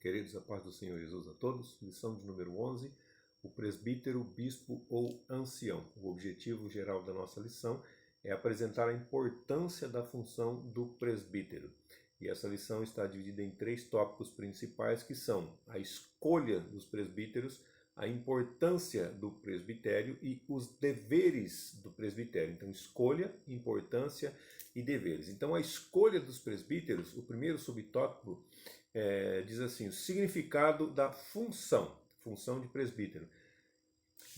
Queridos, a paz do Senhor Jesus a todos. Lição de número 11, o presbítero, bispo ou ancião. O objetivo geral da nossa lição é apresentar a importância da função do presbítero. E essa lição está dividida em 3 tópicos principais, que são a escolha dos presbíteros, a importância do presbitério e os deveres do presbitério. Então, escolha, importância e deveres. Então, a escolha dos presbíteros, o primeiro subtópico, diz assim, o significado da função de presbítero.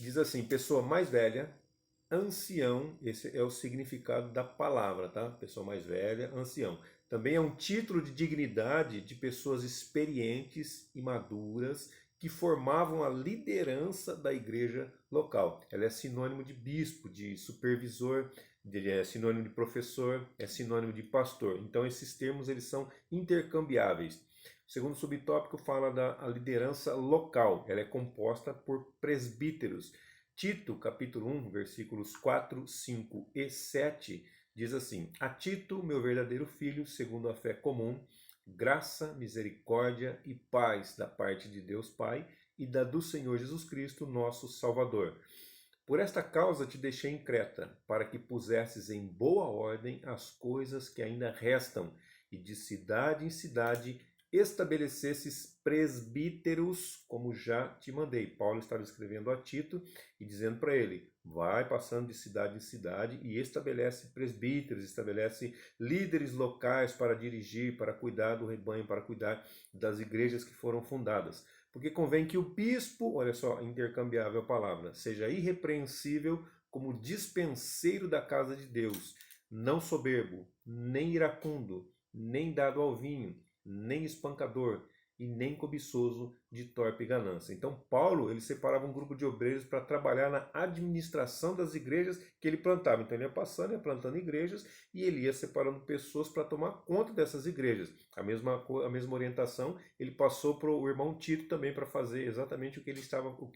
Diz assim, pessoa mais velha, ancião, esse é o significado da palavra, tá? Pessoa mais velha, ancião. Também é um título de dignidade de pessoas experientes e maduras que formavam a liderança da igreja local. Ela é sinônimo de bispo, de supervisor, é sinônimo de professor, é sinônimo de pastor. Então esses termos eles são intercambiáveis. O segundo subtópico fala da liderança local. Ela é composta por presbíteros. Tito, capítulo 1, versículos 4, 5 e 7, diz assim: A Tito, meu verdadeiro filho, segundo a fé comum, graça, misericórdia e paz da parte de Deus Pai e da do Senhor Jesus Cristo, nosso Salvador. Por esta causa te deixei em Creta, para que pusesses em boa ordem as coisas que ainda restam, e de cidade em cidade estabelecesses presbíteros, como já te mandei. Paulo estava escrevendo a Tito e dizendo para ele, vai passando de cidade em cidade e estabelece presbíteros, estabelece líderes locais para dirigir, para cuidar do rebanho, para cuidar das igrejas que foram fundadas. Porque convém que o bispo, olha só, intercambiável a palavra, seja irrepreensível como dispenseiro da casa de Deus, não soberbo, nem iracundo, nem dado ao vinho, nem espancador e nem cobiçoso de torpe ganância. Então Paulo ele separava um grupo de obreiros para trabalhar na administração das igrejas que ele plantava. Então ele ia passando, ia plantando igrejas e ele ia separando pessoas para tomar conta dessas igrejas. A mesma orientação ele passou para o irmão Tito também para fazer exatamente o que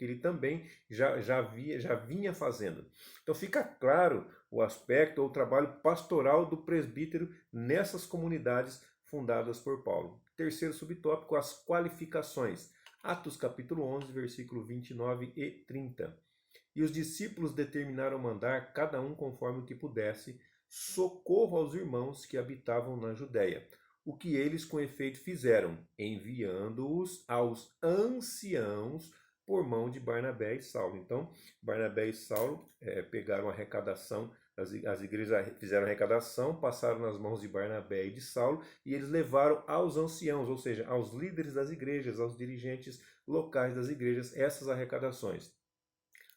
ele também já vinha fazendo. Então fica claro o aspecto ou o trabalho pastoral do presbítero nessas comunidades fundadas por Paulo. Terceiro subtópico, as qualificações. Atos capítulo 11, versículo 29 e 30. E os discípulos determinaram mandar, cada um conforme o que pudesse, socorro aos irmãos que habitavam na Judéia. O que eles com efeito fizeram, enviando-os aos anciãos por mão de Barnabé e Saulo. Então, Barnabé e Saulo pegaram a arrecadação, as igrejas fizeram a arrecadação, passaram nas mãos de Barnabé e de Saulo, e eles levaram aos anciãos, ou seja, aos líderes das igrejas, aos dirigentes locais das igrejas, essas arrecadações.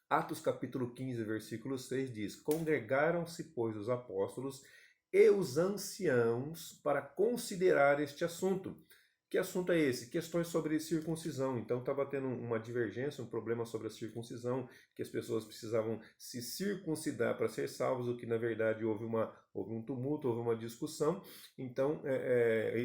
Atos capítulo 15, versículo 6 diz, congregaram-se, pois, os apóstolos e os anciãos para considerar este assunto. Que assunto é esse? Questões sobre circuncisão. Então estava tendo uma divergência, um problema sobre a circuncisão, que as pessoas precisavam se circuncidar para ser salvos, o que na verdade houve um tumulto, houve uma discussão. Então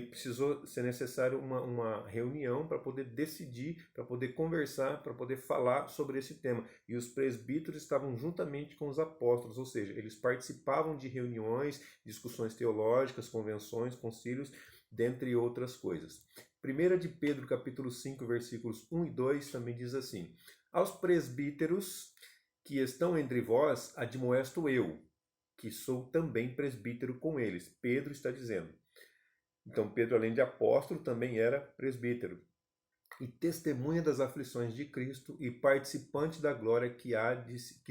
precisou ser necessário uma reunião para poder decidir, para poder conversar, para poder falar sobre esse tema. E os presbíteros estavam juntamente com os apóstolos, ou seja, eles participavam de reuniões, discussões teológicas, convenções, concílios, dentre outras coisas. 1 de Pedro, capítulo 5, versículos 1 e 2, também diz assim, aos presbíteros que estão entre vós, admoesto eu, que sou também presbítero com eles. Pedro está dizendo. Então Pedro, além de apóstolo, também era presbítero. E testemunha das aflições de Cristo e participante da glória que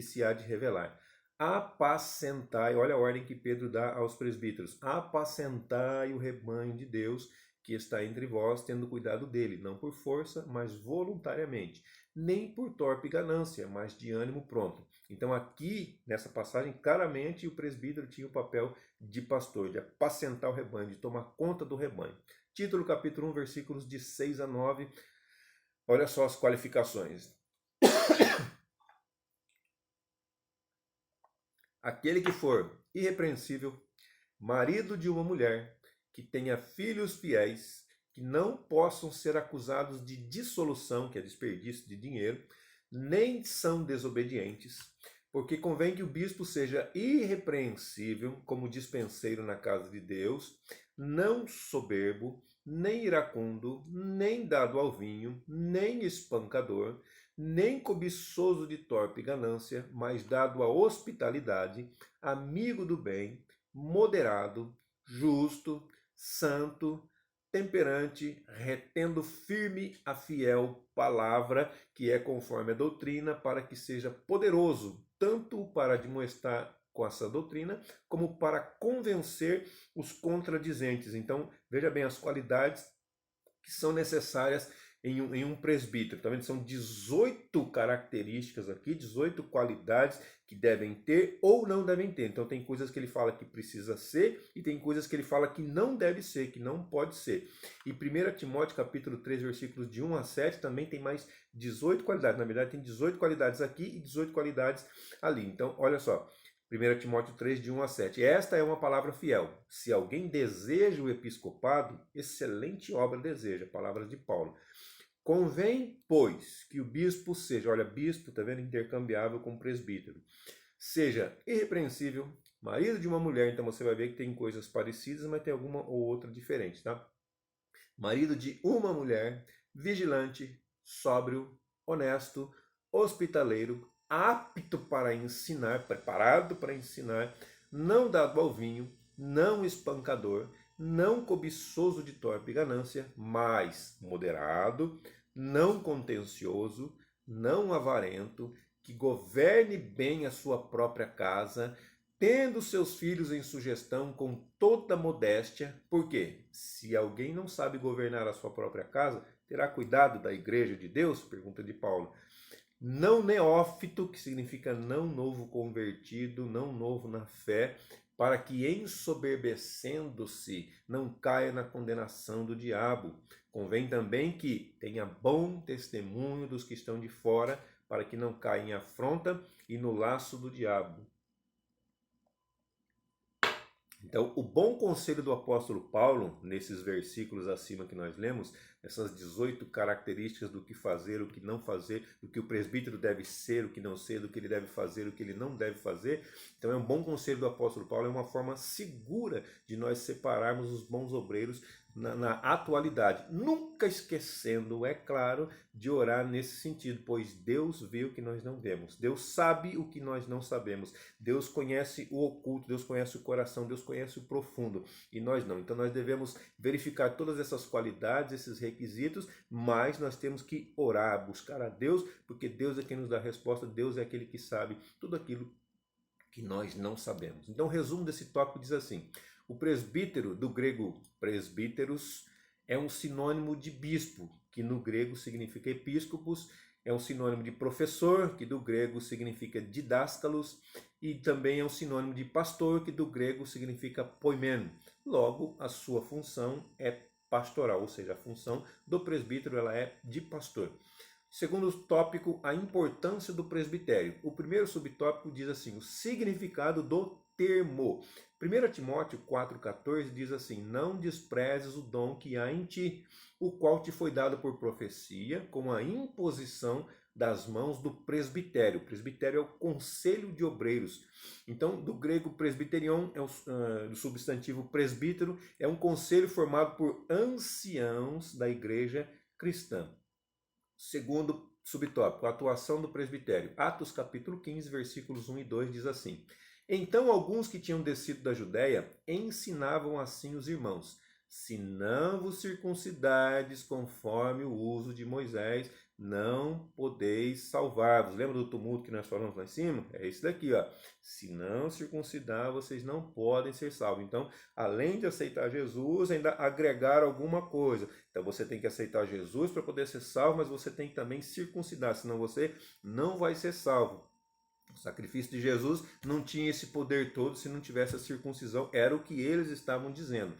se há de revelar. Apacentai, olha a ordem que Pedro dá aos presbíteros, apacentai o rebanho de Deus que está entre vós, tendo cuidado dele, não por força, mas voluntariamente, nem por torpe ganância, mas de ânimo pronto. Então aqui, nessa passagem, claramente o presbítero tinha o papel de pastor, de apacentar o rebanho, de tomar conta do rebanho. Título capítulo 1, versículos de 6 a 9, olha só as qualificações. Aquele que for irrepreensível, marido de uma mulher, que tenha filhos fiéis, que não possam ser acusados de dissolução, que é desperdício de dinheiro, nem são desobedientes, porque convém que o bispo seja irrepreensível como dispenseiro na casa de Deus, não soberbo, nem iracundo, nem dado ao vinho, nem espancador, nem cobiçoso de torpe ganância, mas dado à hospitalidade, amigo do bem, moderado, justo, santo, temperante, retendo firme a fiel palavra, que é conforme a doutrina, para que seja poderoso, tanto para admoestar com essa doutrina, como para convencer os contradizentes. Então, veja bem as qualidades que são necessárias em um presbítero. Tá vendo? São 18 características aqui, 18 qualidades que devem ter ou não devem ter. Então tem coisas que ele fala que precisa ser e tem coisas que ele fala que não deve ser, que não pode ser. E 1 Timóteo capítulo 3, versículos de 1 a 7 também tem mais 18 qualidades. Na verdade tem 18 qualidades aqui e 18 qualidades ali. Então olha só. 1 Timóteo 3, de 1 a 7. Esta é uma palavra fiel. Se alguém deseja o episcopado, excelente obra deseja. Palavras de Paulo. Convém, pois, que o bispo seja, olha, bispo, tá vendo? Intercambiável com presbítero. Seja irrepreensível, marido de uma mulher, então você vai ver que tem coisas parecidas, mas tem alguma ou outra diferente, tá? Marido de uma mulher, vigilante, sóbrio, honesto, hospitaleiro, apto para ensinar, preparado para ensinar, não dado ao vinho, não espancador, não cobiçoso de torpe ganância, mas moderado, não contencioso, não avarento, que governe bem a sua própria casa, tendo seus filhos em sugestão com toda modéstia. Por quê? Se alguém não sabe governar a sua própria casa, terá cuidado da igreja de Deus? Pergunta de Paulo. Não neófito, que significa não novo convertido, não novo na fé, para que ensoberbecendo-se não caia na condenação do diabo. Convém também que tenha bom testemunho dos que estão de fora, para que não caia em afronta e no laço do diabo. Então, o bom conselho do apóstolo Paulo, nesses versículos acima que nós lemos, essas 18 características do que fazer, o que não fazer, do que o presbítero deve ser, o que não ser, do que ele deve fazer, o que ele não deve fazer. Então, é um bom conselho do apóstolo Paulo, é uma forma segura de nós separarmos os bons obreiros na atualidade. Nunca esquecendo, é claro, de orar nesse sentido, pois Deus vê o que nós não vemos. Deus sabe o que nós não sabemos. Deus conhece o oculto, Deus conhece o coração, Deus conhece o profundo e nós não. Então nós devemos verificar todas essas qualidades, esses requisitos, mas nós temos que orar, buscar a Deus, porque Deus é quem nos dá a resposta, Deus é aquele que sabe tudo aquilo que nós não sabemos. Então o resumo desse tópico diz assim: o presbítero, do grego presbíteros, é um sinônimo de bispo, que no grego significa episcopos, é um sinônimo de professor, que do grego significa didáscalos, e também é um sinônimo de pastor, que do grego significa poimen. Logo, a sua função é pastoral, ou seja, a função do presbítero ela é de pastor. Segundo tópico, a importância do presbitério. O primeiro subtópico diz assim, o significado do termo. 1 Timóteo 4,14 diz assim, não desprezes o dom que há em ti, o qual te foi dado por profecia, com a imposição das mãos do presbitério. O presbitério é o conselho de obreiros. Então, do grego presbiterion, do substantivo presbítero, é um conselho formado por anciãos da igreja cristã. Segundo subtópico, a atuação do presbitério. Atos capítulo 15, versículos 1 e 2 diz assim: então alguns que tinham descido da Judéia ensinavam assim os irmãos: se não vos circuncidardes conforme o uso de Moisés, não podeis salvar-vos. Lembra do tumulto que nós falamos lá em cima? É isso daqui, ó. Se não circuncidar, vocês não podem ser salvos. Então, além de aceitar Jesus, ainda agregar alguma coisa. Então, você tem que aceitar Jesus para poder ser salvo, mas você tem que também circuncidar, senão você não vai ser salvo. O sacrifício de Jesus não tinha esse poder todo se não tivesse a circuncisão, era o que eles estavam dizendo.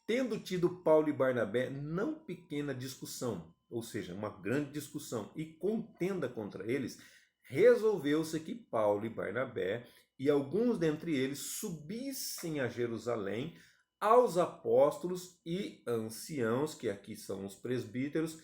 Tendo tido Paulo e Barnabé não pequena discussão, ou seja, uma grande discussão e contenda contra eles, resolveu-se que Paulo e Barnabé e alguns dentre eles subissem a Jerusalém aos apóstolos e anciãos, que aqui são os presbíteros,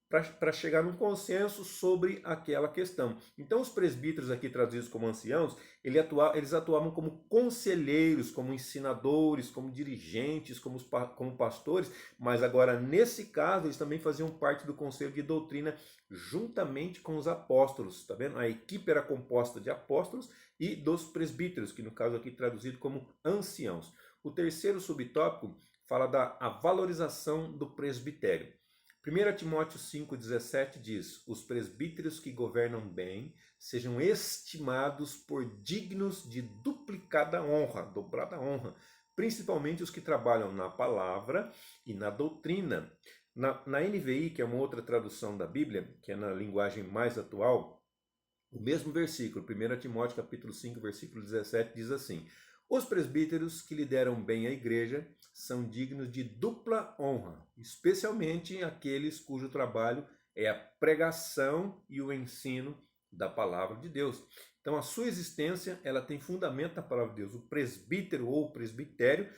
para chegar num consenso sobre aquela questão. Então, os presbíteros aqui traduzidos como anciãos, eles atuavam como conselheiros, como ensinadores, como dirigentes, como pastores, mas agora, nesse caso, eles também faziam parte do conselho de doutrina juntamente com os apóstolos, tá vendo? A equipe era composta de apóstolos e dos presbíteros, que no caso aqui traduzido como anciãos. O terceiro subtópico fala da valorização do presbitério. 1 Timóteo 5,17 diz: os presbíteros que governam bem sejam estimados por dignos de duplicada honra, dobrada honra, principalmente os que trabalham na palavra e na doutrina. Na NVI, que é uma outra tradução da Bíblia, que é na linguagem mais atual, o mesmo versículo, 1 Timóteo capítulo 5, versículo 17, diz assim: os presbíteros que lideram bem a igreja são dignos de dupla honra, especialmente aqueles cujo trabalho é a pregação e o ensino da palavra de Deus. Então, a sua existência, ela tem fundamento na palavra de Deus. O presbítero ou o presbitério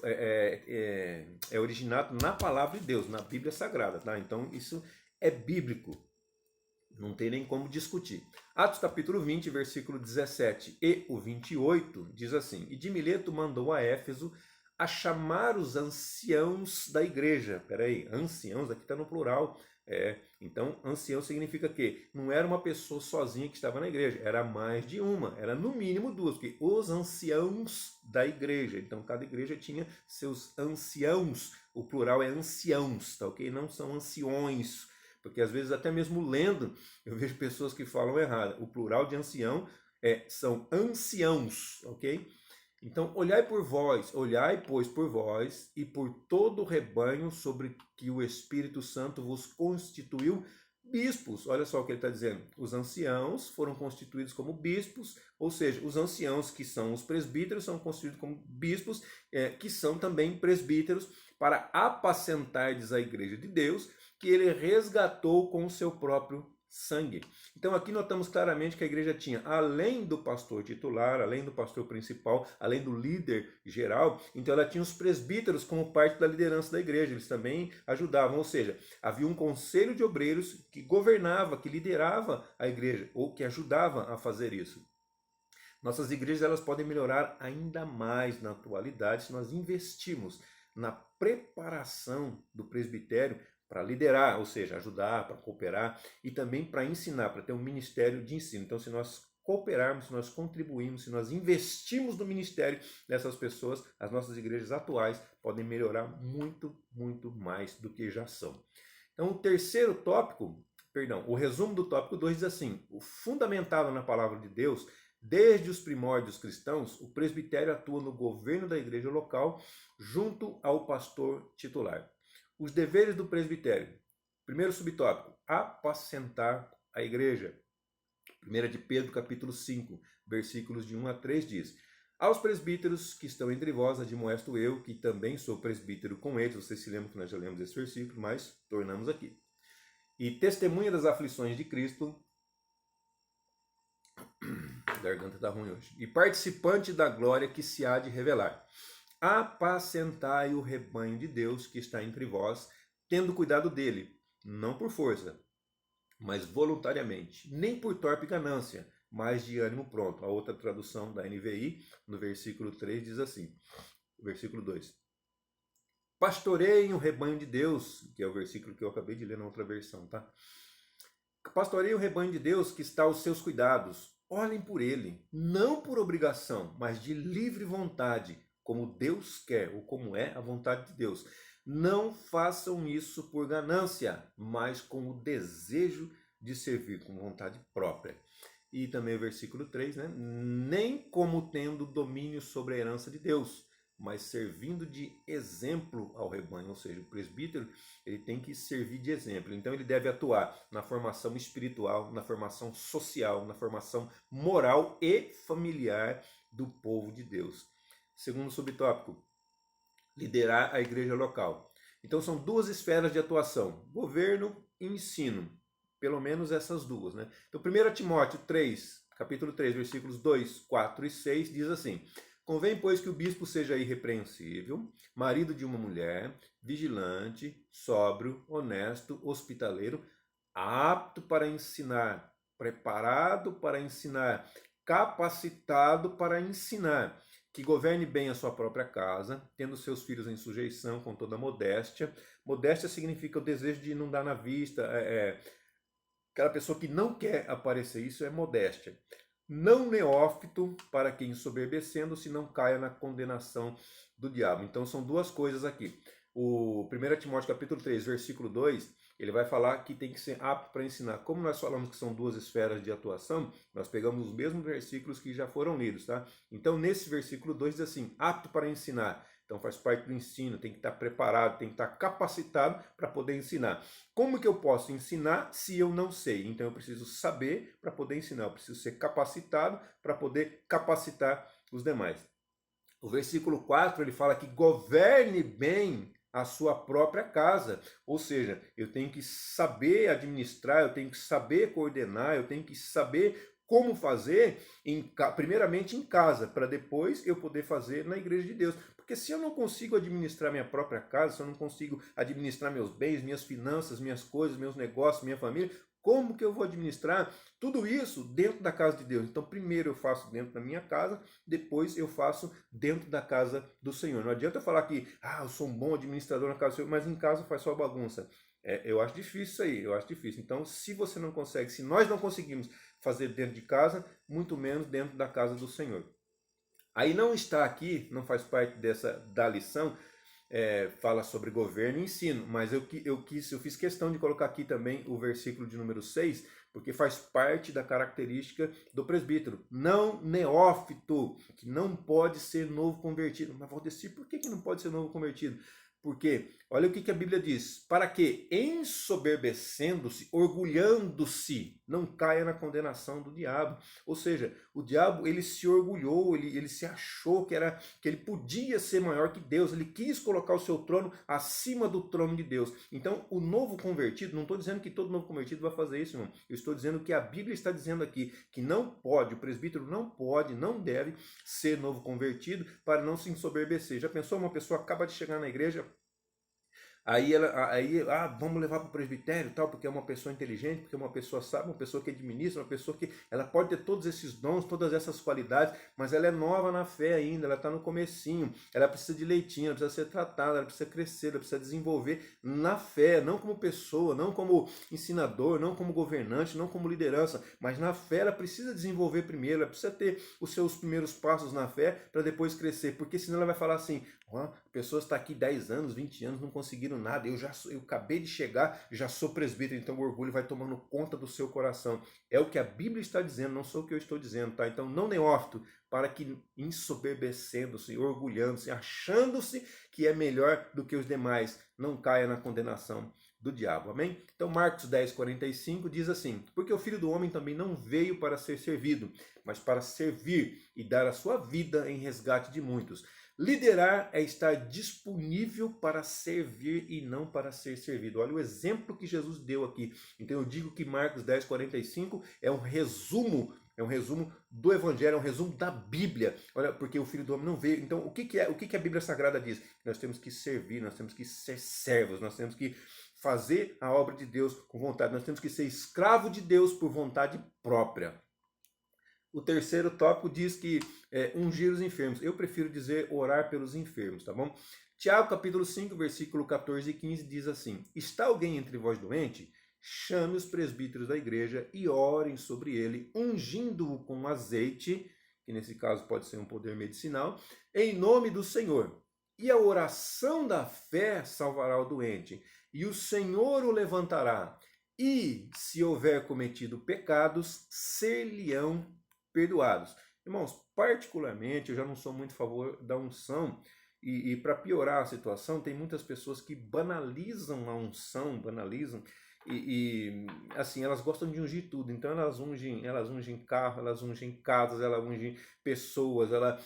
é originado na palavra de Deus, na Bíblia Sagrada, tá? Então, isso é bíblico. Não tem nem como discutir. Atos capítulo 20, versículo 17 e o 28 diz assim: e de Mileto mandou a Éfeso a chamar os anciãos da igreja. Peraí, anciãos aqui está no plural. Então, ancião significa que não era uma pessoa sozinha que estava na igreja, era mais de uma, era no mínimo duas, porque os anciãos da igreja. Então, cada igreja tinha seus anciãos, o plural é anciãos, tá ok? Não são anciões. Porque às vezes até mesmo lendo, eu vejo pessoas que falam errado. O plural de ancião são anciãos, ok? Então, olhai, pois, por vós e por todo o rebanho sobre que o Espírito Santo vos constituiu bispos. Olha só o que ele está dizendo. Os anciãos foram constituídos como bispos, ou seja, os anciãos que são os presbíteros são constituídos como bispos, que são também presbíteros, para apacentardes a igreja de Deus, que ele resgatou com o seu próprio sangue. Então aqui notamos claramente que a igreja tinha, além do pastor titular, além do pastor principal, além do líder geral, então ela tinha os presbíteros como parte da liderança da igreja, eles também ajudavam, ou seja, havia um conselho de obreiros que governava, que liderava a igreja, ou que ajudava a fazer isso. Nossas igrejas elas podem melhorar ainda mais na atualidade se nós investirmos na preparação do presbitério para liderar, ou seja, ajudar, para cooperar e também para ensinar, para ter um ministério de ensino. Então, se nós cooperarmos, se nós contribuirmos, se nós investirmos no ministério dessas pessoas, as nossas igrejas atuais podem melhorar muito, muito mais do que já são. Então, o resumo do tópico 2 diz assim: o fundamentado na palavra de Deus, desde os primórdios cristãos, o presbitério atua no governo da igreja local junto ao pastor titular. Os deveres do presbitério. Primeiro subtópico, apacentar a igreja. 1 de Pedro, capítulo 5, versículos de 1 a 3 diz: aos presbíteros que estão entre vós, admoesto eu, que também sou presbítero com eles. Vocês se lembram que nós já lemos esse versículo, mas tornamos aqui. E testemunha das aflições de Cristo. A garganta está ruim hoje. E participante da glória que se há de revelar. Apacentai o rebanho de Deus que está entre vós, tendo cuidado dele, não por força, mas voluntariamente, nem por torpe ganância, mas de ânimo pronto. A outra tradução da NVI, no versículo 3, diz assim, versículo 2. Pastoreiem o rebanho de Deus, que é o versículo que eu acabei de ler na outra versão, tá? Pastoreiem o rebanho de Deus que está aos seus cuidados. Olhem por ele, não por obrigação, mas de livre vontade, como Deus quer, ou como é a vontade de Deus. Não façam isso por ganância, mas com o desejo de servir, com vontade própria. E também o versículo 3, né? Nem como tendo domínio sobre a herança de Deus, mas servindo de exemplo ao rebanho, ou seja, o presbítero ele tem que servir de exemplo. Então ele deve atuar na formação espiritual, na formação social, na formação moral e familiar do povo de Deus. Segundo subtópico, liderar a igreja local. Então são duas esferas de atuação, governo e ensino, pelo menos essas duas, né? Então 1 Timóteo 3, capítulo 3, versículos 2, 4 e 6 diz assim: Convém, pois, que o bispo seja irrepreensível, marido de uma mulher, vigilante, sóbrio, honesto, hospitaleiro, apto para ensinar, preparado para ensinar, capacitado para ensinar, que governe bem a sua própria casa, tendo seus filhos em sujeição com toda modéstia. Modéstia significa o desejo de não dar na vista, aquela pessoa que não quer aparecer, isso é modéstia. Não neófito, para que ensoberbecendo-se não caia na condenação do diabo. Então são duas coisas aqui. O 1 Timóteo capítulo 3, versículo 2, ele vai falar que tem que ser apto para ensinar. Como nós falamos que são duas esferas de atuação, nós pegamos os mesmos versículos que já foram lidos, tá? Então nesse versículo 2 diz assim, apto para ensinar. Então faz parte do ensino, tem que estar preparado, tem que estar capacitado para poder ensinar. Como que eu posso ensinar se eu não sei? Então eu preciso saber para poder ensinar, eu preciso ser capacitado para poder capacitar os demais. O versículo 4 ele fala que governe bem a sua própria casa, ou seja, eu tenho que saber administrar, eu tenho que saber coordenar, eu tenho que saber como fazer, primeiramente em casa, para depois eu poder fazer na igreja de Deus. Porque se eu não consigo administrar minha própria casa, se eu não consigo administrar meus bens, minhas finanças, minhas coisas, meus negócios, minha família, como que eu vou administrar tudo isso dentro da casa de Deus? Então, primeiro eu faço dentro da minha casa, depois eu faço dentro da casa do Senhor. Não adianta eu falar que, eu sou um bom administrador na casa do Senhor, mas em casa faz só bagunça. Eu acho difícil isso aí, eu acho difícil. Então, se você não consegue, se nós não conseguimos fazer dentro de casa, muito menos dentro da casa do Senhor. Aí não está aqui, não faz parte da lição, fala sobre governo e ensino, mas eu fiz questão de colocar aqui também o versículo de número 6, porque faz parte da característica do presbítero. Não neófito, que não pode ser novo convertido. Mas Valdecir, por que não pode ser novo convertido? Porque, olha o que a Bíblia diz, para que ensoberbecendo-se, orgulhando-se, não caia na condenação do diabo. Ou seja, o diabo ele se orgulhou, ele se achou que ele podia ser maior que Deus, ele quis colocar o seu trono acima do trono de Deus. Então, o novo convertido, não estou dizendo que todo novo convertido vai fazer isso, não. Eu estou dizendo que a Bíblia está dizendo aqui que não pode, o presbítero não pode, não deve ser novo convertido para não se ensoberbecer. Já pensou, uma pessoa acaba de chegar na igreja, Aí vamos levar para o presbitério tal, porque é uma pessoa inteligente, porque é uma pessoa sábia, uma pessoa que administra, uma pessoa que ela pode ter todos esses dons, todas essas qualidades, mas ela é nova na fé ainda, ela está no comecinho, ela precisa de leitinho, ela precisa ser tratada, ela precisa crescer, ela precisa desenvolver na fé, não como pessoa, não como ensinador, não como governante, não como liderança, mas na fé ela precisa desenvolver primeiro, ela precisa ter os seus primeiros passos na fé para depois crescer, porque senão ela vai falar assim, pessoas estão aqui 10 anos, 20 anos, não conseguiram nada, eu acabei de chegar, já sou presbítero, então o orgulho vai tomando conta do seu coração. É o que a Bíblia está dizendo, não sou o que eu estou dizendo, tá? Então não neófito, para que ensoberbecendo-se, orgulhando-se, achando-se que é melhor do que os demais, não caia na condenação do diabo, amém? Então Marcos 10:45 diz assim, porque o Filho do Homem também não veio para ser servido, mas para servir e dar a sua vida em resgate de muitos. Liderar é estar disponível para servir e não para ser servido. Olha o exemplo que Jesus deu aqui. Então eu digo que Marcos 10:45 é um resumo do Evangelho, é um resumo da Bíblia. Olha, porque o Filho do Homem não veio. Então o que a Bíblia Sagrada diz? Nós temos que servir, nós temos que ser servos, nós temos que fazer a obra de Deus com vontade, nós temos que ser escravo de Deus por vontade própria. O terceiro tópico diz que ungir os enfermos. Eu prefiro dizer orar pelos enfermos, tá bom? Tiago capítulo 5, versículo 14 e 15 diz assim, está alguém entre vós doente? Chame os presbíteros da igreja e orem sobre ele, ungindo-o com azeite, que nesse caso pode ser um poder medicinal, em nome do Senhor. E a oração da fé salvará o doente, e o Senhor o levantará. E, se houver cometido pecados, ser-lhe-ão perdoados. Irmãos, particularmente, eu já não sou muito a favor da unção, e para piorar a situação, tem muitas pessoas que banalizam a unção, banalizam, assim, elas gostam de ungir tudo. Então elas ungem carro, elas ungem casas, elas ungem pessoas, ela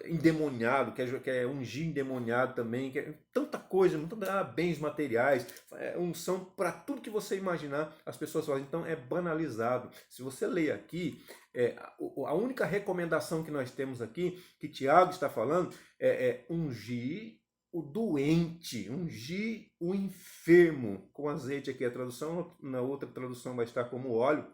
endemoniado, quer ungir endemoniado também, quer tanta coisa, bens materiais, unção para tudo que você imaginar, as pessoas fazem. Então é banalizado. Se você ler aqui, a única recomendação que nós temos aqui, que Tiago está falando, é ungir o doente, ungir o enfermo com azeite. Aqui a tradução, na outra tradução vai estar como óleo.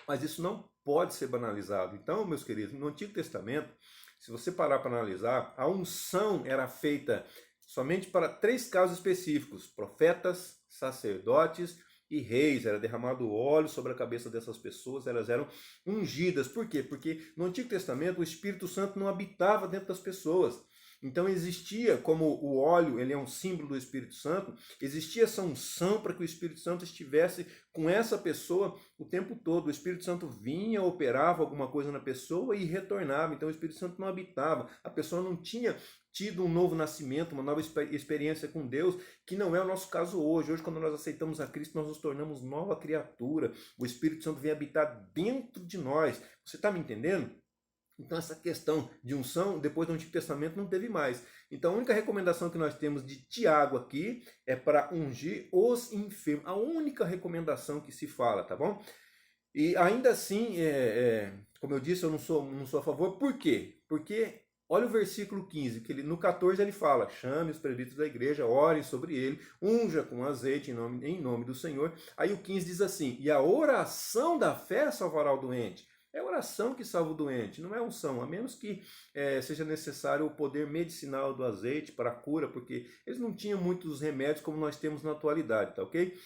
Mas isso não pode ser banalizado. Então, meus queridos, no Antigo Testamento, se você parar para analisar, a unção era feita somente para 3 casos específicos: profetas, sacerdotes e reis. Era derramado óleo sobre a cabeça dessas pessoas, elas eram ungidas. Por quê? Porque no Antigo Testamento o Espírito Santo não habitava dentro das pessoas. Então existia, como o óleo ele é um símbolo do Espírito Santo, existia essa unção para que o Espírito Santo estivesse com essa pessoa o tempo todo. O Espírito Santo vinha, operava alguma coisa na pessoa e retornava. Então o Espírito Santo não habitava. A pessoa não tinha tido um novo nascimento, uma nova experiência com Deus, que não é o nosso caso hoje. Hoje, quando nós aceitamos a Cristo, nós nos tornamos nova criatura. O Espírito Santo vem habitar dentro de nós. Você está me entendendo? Então essa questão de unção, depois do Antigo Testamento, não teve mais. Então a única recomendação que nós temos de Tiago aqui é para ungir os enfermos. A única recomendação que se fala, tá bom? E ainda assim, como eu disse, eu não sou a favor. Por quê? Porque olha o versículo 15, que no 14 ele fala: chame os presbíteros da igreja, orem sobre ele, unja com azeite em nome do Senhor. Aí o 15 diz assim: e a oração da fé salvará o doente. É a oração que salva o doente, não é unção, a menos que seja necessário o poder medicinal do azeite para a cura, porque eles não tinham muitos remédios como nós temos na atualidade, tá ok?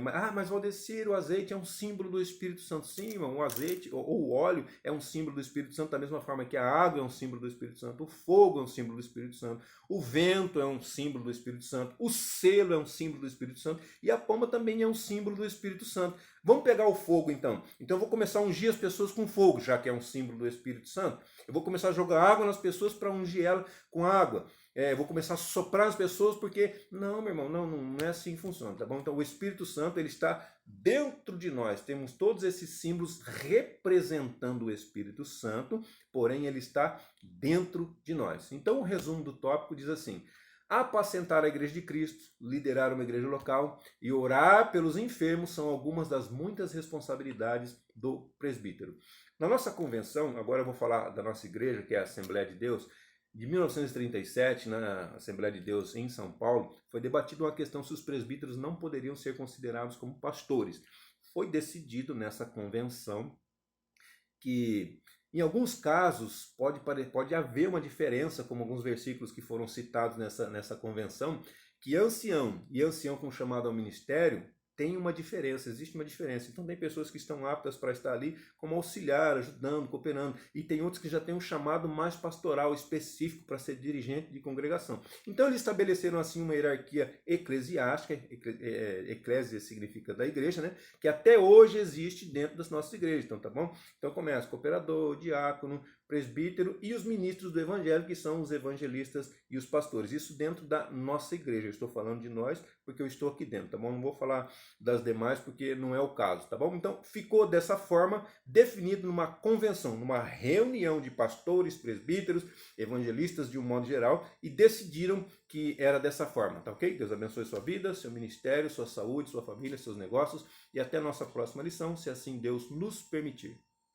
Mas Valdecir, o azeite é um símbolo do Espírito Santo. Sim, o azeite ou o óleo é um símbolo do Espírito Santo, da mesma forma que a água é um símbolo do Espírito Santo, o fogo é um símbolo do Espírito Santo, o vento é um símbolo do Espírito Santo, o selo é um símbolo do Espírito Santo e a pomba também é um símbolo do Espírito Santo. Vamos pegar o fogo então. Então eu vou começar a ungir as pessoas com fogo, já que é um símbolo do Espírito Santo. Eu vou começar a jogar água nas pessoas para ungir ela com água. Vou começar a soprar as pessoas porque... Não, meu irmão, não é assim que funciona, tá bom? Então o Espírito Santo, ele está dentro de nós. Temos todos esses símbolos representando o Espírito Santo, porém ele está dentro de nós. Então o resumo do tópico diz assim: apacentar a igreja de Cristo, liderar uma igreja local e orar pelos enfermos são algumas das muitas responsabilidades do presbítero. Na nossa convenção, agora eu vou falar da nossa igreja, que é a Assembleia de Deus, de 1937, na Assembleia de Deus em São Paulo, foi debatida uma questão se os presbíteros não poderiam ser considerados como pastores. Foi decidido nessa convenção que, em alguns casos, pode haver uma diferença, como alguns versículos que foram citados nessa convenção, que ancião e ancião com chamado ao ministério tem uma diferença, existe uma diferença. Então tem pessoas que estão aptas para estar ali como auxiliar, ajudando, cooperando, e tem outros que já têm um chamado mais pastoral específico para ser dirigente de congregação. Então eles estabeleceram assim uma hierarquia eclesiástica, eclésia significa da igreja, né? Que até hoje existe dentro das nossas igrejas, então tá bom? Então começa cooperador, diácono, presbítero e os ministros do evangelho, que são os evangelistas e os pastores. Isso dentro da nossa igreja. Eu estou falando de nós porque eu estou aqui dentro, tá bom? Não vou falar das demais porque não é o caso, tá bom? Então ficou dessa forma definido numa convenção, numa reunião de pastores, presbíteros, evangelistas de um modo geral, e decidiram que era dessa forma, tá ok? Deus abençoe sua vida, seu ministério, sua saúde, sua família, seus negócios, e até a nossa próxima lição, se assim Deus nos permitir.